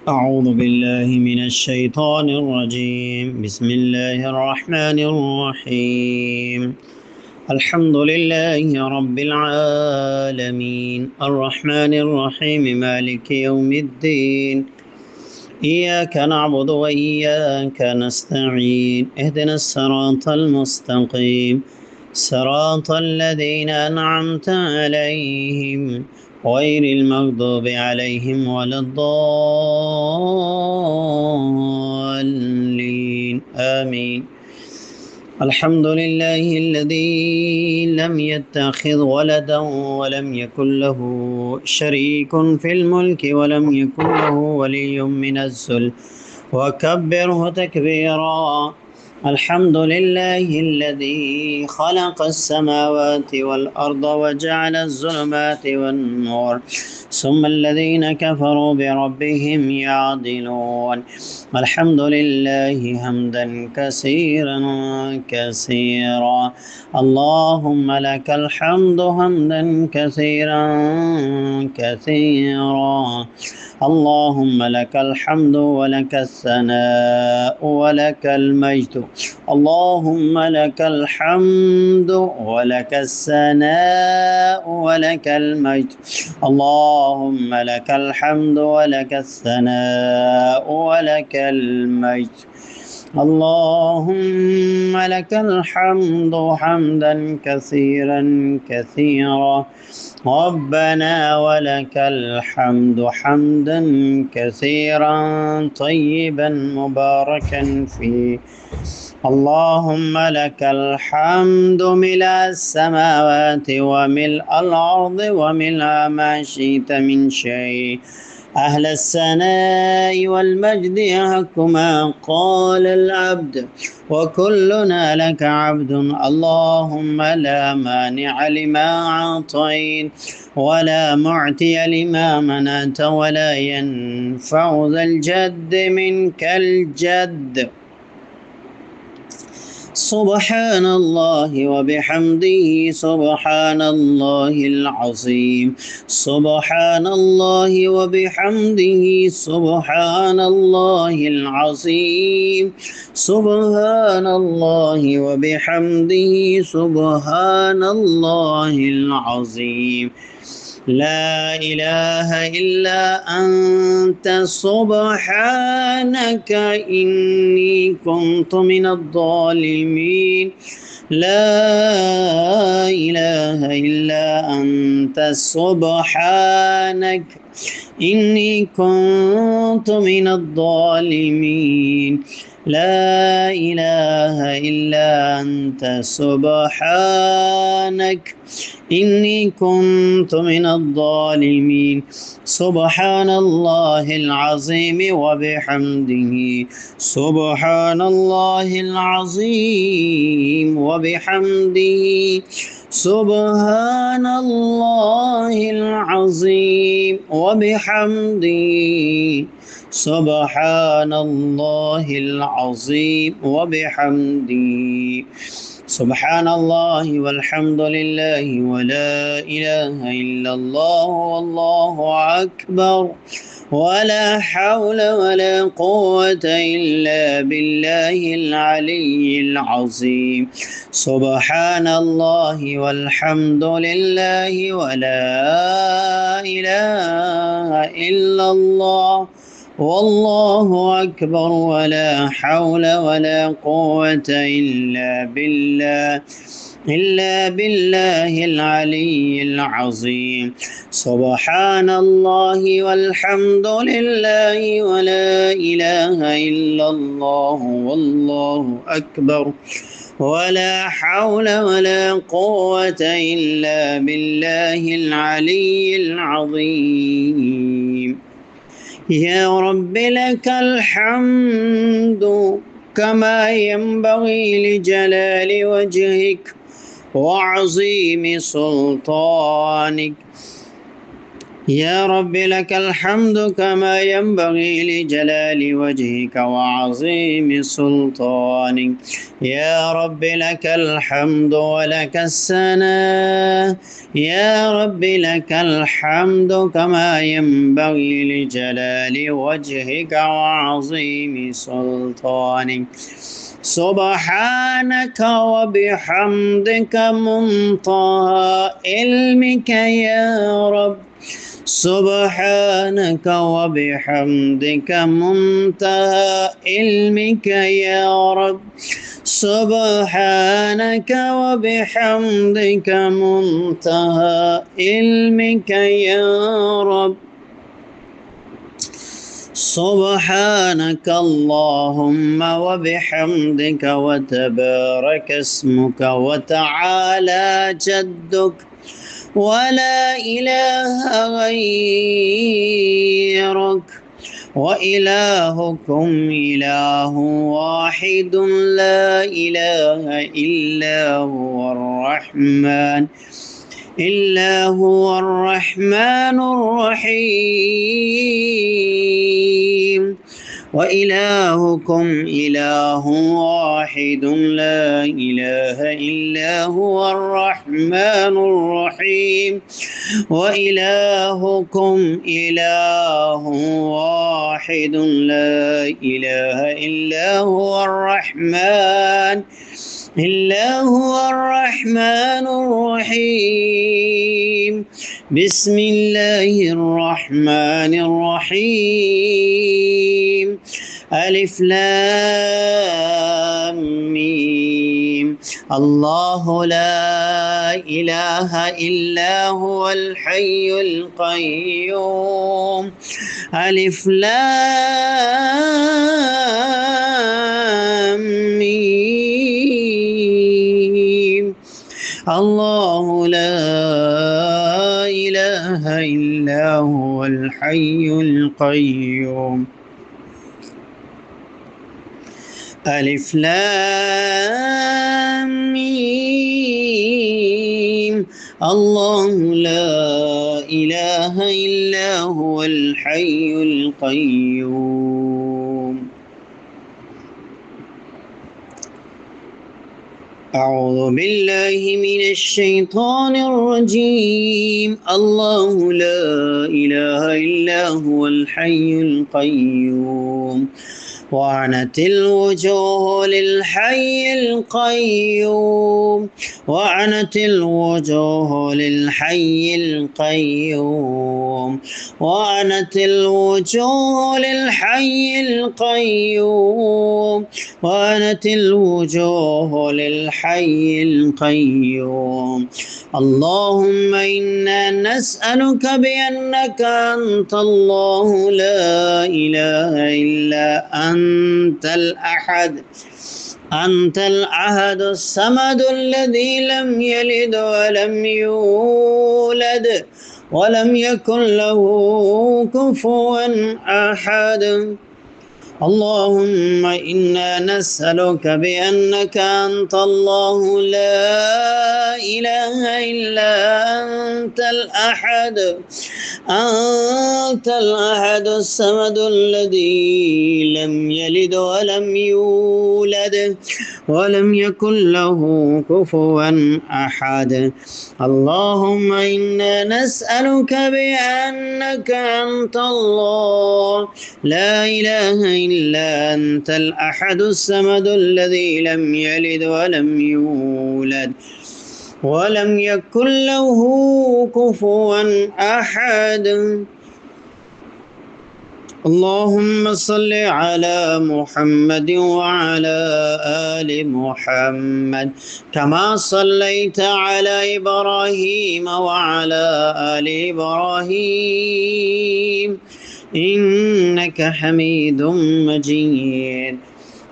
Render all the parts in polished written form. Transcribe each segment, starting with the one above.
أعوذ بالله من الشيطان الرجيم. بسم الله الرحمن الرحيم. الحمد لله رب العالمين الرحمن الرحيم مالك يوم الدين. إياك نعبد وإياك نستعين اهدنا الصراط المستقيم صراط الذين أنعمت عليهم غير المغضوب عليهم ولا الضالين آمين. الحمد لله الذي لم يتخذ ولدا ولم يكن له شريك في الملك ولم يكن له ولي من الذل وكبره تكبيرا. الحمد لله الذي خلق السماوات والأرض وجعل الظلمات والنور ثم الذين كفروا بربهم يعدلون. الحمد لله حمدا كثيرا كثيرا. اللهم لك الحمد حمدا كثيرا كثيرا. اللهم لك الحمد ولك الثناء ولك المجد. اللهم لك الحمد ولك الثناء ولك المجد. اللهم لك الحمد ولك الثناء ولك المجد. اللهم لك الحمد حمدا كثيرا كثيرا. ربنا ولك الحمد حمدا كثيرا طيبا مباركا فيه. اللهم لك الحمد ملء السماوات وملء الأرض وملء ما شئت من شيء. أهل الثناء والمجد يحق ما قال العبد وكلنا لك عبد. اللهم لا مانع لما أعطيت ولا معطي لما منعت ولا ينفع ذا الجد منك الجد. سبحان الله وبحمده سبحان الله العظيم. سبحان الله وبحمده سبحان الله العظيم. سبحان الله وبحمده سبحان الله العظيم. لا إله إلا أنت سبحانك إني كنت من الظالمين. لا إله إلا أنت سبحانك إني كنت من الظالمين. لا إله إلا أنت سبحانك إني كنت من الظالمين. سبحان الله العظيم وبحمده. سبحان الله العظيم وبحمده. سبحان الله العظيم وبحمده. سبحان الله العظيم وبحمده. سبحان الله والحمد لله ولا إله إلا الله والله أكبر ولا حول ولا قوة إلا بالله العلي العظيم. سبحان الله والحمد لله ولا إله إلا الله والله أكبر ولا حول ولا قوة إلا بالله العلي العظيم. سبحان الله والحمد لله ولا إله إلا الله والله أكبر ولا حول ولا قوة إلا بالله العلي العظيم. يا رب لك الحمد كما ينبغي لجلال وجهك وعظيم سلطانك. يا رب لك الحمد كما ينبغي لجلال وجهك وعظيم سلطانك. يا رب لك الحمد ولك الثناء. يا رب لك الحمد كما ينبغي لجلال وجهك وعظيم سلطانك. سبحانك وبحمدك منتهى علمك يا رب. سبحانك وبحمدك منتهى علمك يا رب. سبحانك وبحمدك منتهى علمك يا رب. سبحانك اللهم وبحمدك وتبارك اسمك وتعالى جدك ولا إله غيرك. وإلهكم إله واحد لا إله إلا هو الرحمن الرحيم. وإلهكم إله واحد لا إله إلا هو الرحمن الرحيم. وإلهكم إله واحد لا إله إلا هو الرحمن الرحيم. بسم الله الرحمن الرحيم. ألف لام ميم. الله لا إله إلا هو الحي القيوم. ألف لام ميم. الله لا إله إلا هو الحي القيوم. ألف لام ميم. الله لا إله إلا هو الحي القيوم. أعوذ بالله من الشيطان الرجيم. الله لا إله إلا هو الحي القيوم. وعنت الوجوه للحي القيوم. وعنت الوجوه للحي القيوم. وعنت الوجوه للحي القيوم. وعنت الوجوه للحي القيوم. اللهم إنا نسألك بأنك أنت الله لا إله إلا أنت الأحد الصمد الذي لم يلد ولم يولد ولم يكن له كفوا أحد. اللهم إنا نسألك بأنك أنت الله لا إله إلا أنت الأحد الصمد الذي لم يلد ولم يولد ولم يكن له كفوا أحد. اللهم إنا نسألك بأنك أنت الله لا إله إلا أنت الأحد الصمد الذي لم يلد ولم يولد ولم يكن له كفوا أحد. اللهم صل على محمد وعلى آل محمد كما صليت على إبراهيم وعلى آل إبراهيم إنك حميد مجيد.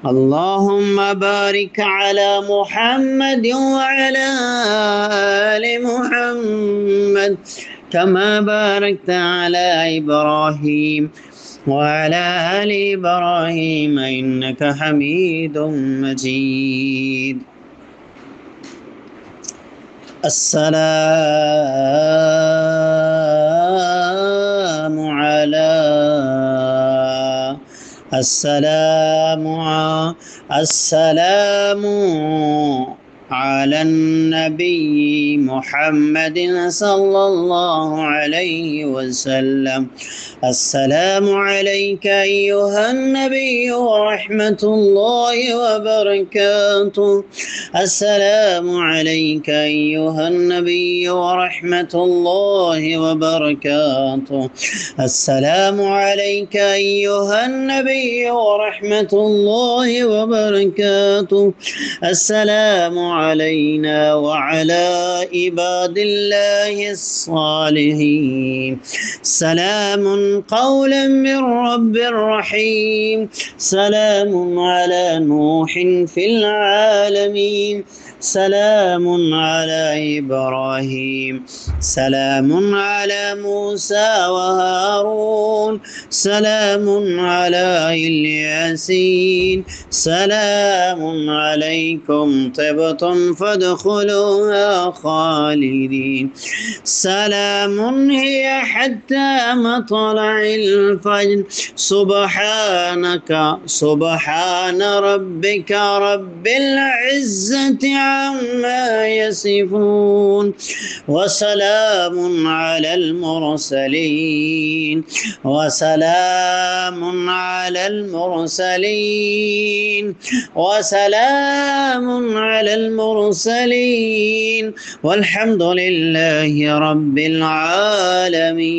اللهم بارك على محمد وعلى آل محمد كما باركت على إبراهيم وعلى آل إبراهيم إنك حميد مجيد. السلام السلام على النبي محمد صلى الله عليه وسلم. السلام عليك أيها النبي ورحمة الله وبركاته. السلام عليك أيها النبي ورحمة الله وبركاته. السلام عليك أيها النبي ورحمة الله وبركاته. السلام علينا وعلى عباد الله الصالحين. سلام قولا من رب رحيم. سلام على نوح في العالمين. سلام على إبراهيم. سلام على موسى وهارون. سلام على الياسين. سلام عليكم طبتم فادخلوها خالدين. سلام هي حتى مطلع الفجر. سبحان ربك رب العزة عما يصفون وسلام على المرسلين. وسلام على المرسلين. وسلام على المرسلين والحمد لله رب العالمين.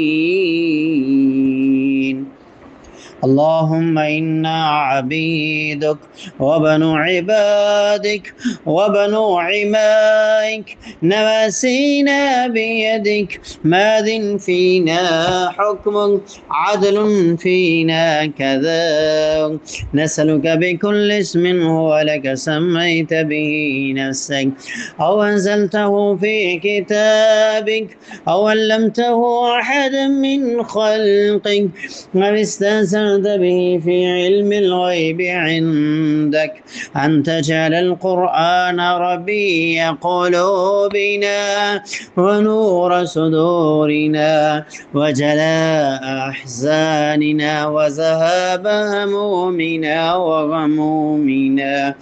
اللهم إنا عبيدك وبنو عبادك وبنو عمائك نواسينا بيدك ماض فينا حكمك عدل فينا كذاك. نسألك بكل اسم هو لك سميت به نفسك أو أنزلته في كتابك أو علمته أحدا من خلقك أو استأثرت به في علم الغيب عندك أن تجعل القرآن ربيع قلوبنا ونور صدورنا وجلاء أحزاننا وذهاب همومنا وغمومنا.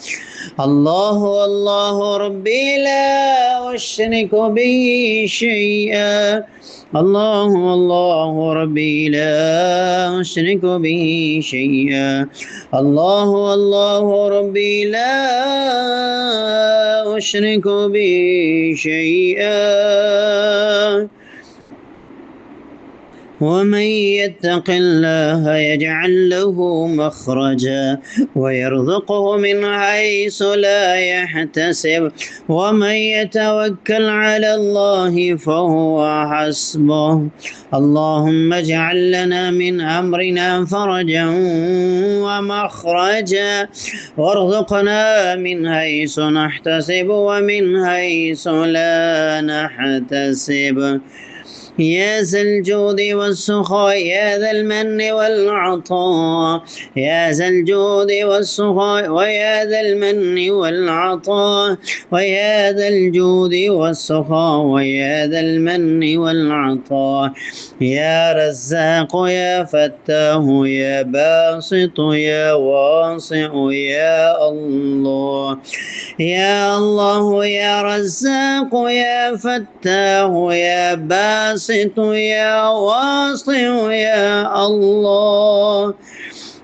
الله ربي لا أشرك به شيئا. الله ربي لا أشرك به شيئا. الله ربي لا أشرك به شيئا. ومن يتق الله يجعل له مخرجا ويرزقه من حيث لا يحتسب ومن يتوكل على الله فهو حسبه. اللهم اجعل لنا من أمرنا فرجا ومخرجا وارزقنا من حيث نحتسب ومن حيث لا نحتسب. يا ذا الجود والسخاء يا ذا المن والعطاء. يا ذا الجود والسخاء ويا ذا المن والعطاء. ويا ذا الجود والسخاء ويا ذا المن والعطاء. يا رزاق يا فتاه يا باسط يا واسع يا الله. يا الله يا رزاق يا فتاه يا باسط يا واسع يا الله.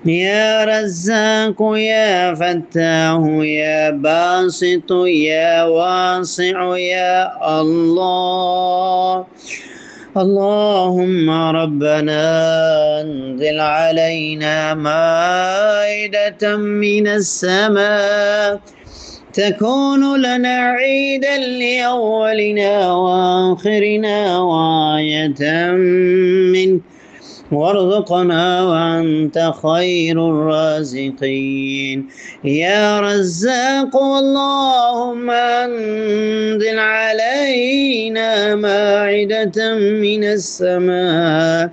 يا رزاق يا فتاه يا باسط يا واسع يا الله. اللهم ربنا انزل علينا مائدة من السماء تكون لنا عيدا لأولنا وآخرنا وآية منك وارزقنا وأنت خير الرازقين. يا رزاق اللهم أنزل علينا مائدة من السماء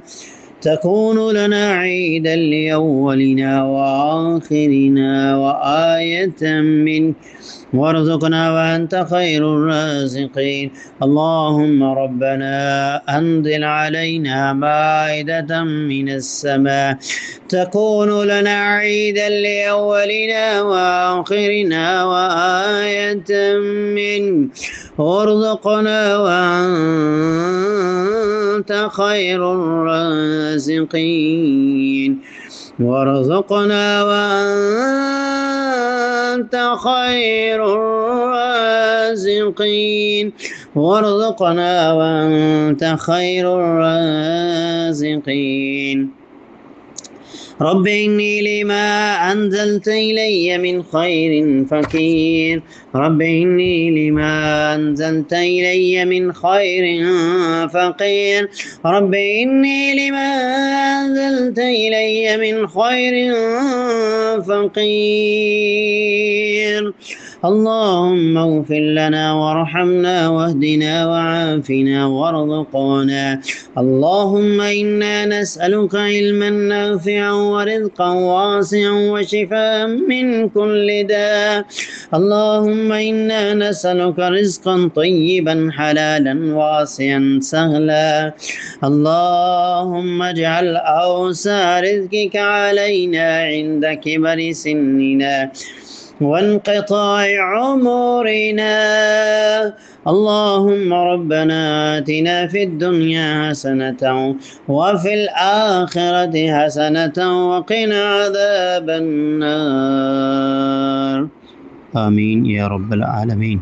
تكون لنا عيدا لأولنا وآخرنا وآية منك وارزقنا وأنت خير الرازقين. اللهم ربنا أنزل علينا مائدة من السماء تكون لنا عيدا لأولنا وآخرنا وآية منك، وارزقنا وأنت خير الرازقين. وارزقنا وأنت خير الرازقين. وارزقنا وأنت خير الرازقين. رب إني لما أنزلت إلي من خير فقير. رب إني لما أنزلت إلي من خير فقير. رب إني لما أنزلت إلي من خير فقير. اللهم اغفر لنا وارحمنا واهدنا وعافنا وارزقنا. اللهم إنا نسألك علما نافعا ورزقا واسعا وشفاء من كل داء. اللهم إنا نسألك رزقا طيبا حلالا واسعا سهلا. اللهم اجعل أوسع رزقك علينا عند كبر سننا وانقطاع عمرنا. اللهم ربنا آتنا في الدنيا حسنة وفي الآخرة حسنة وقنا عذاب النار. آمين يا رب العالمين.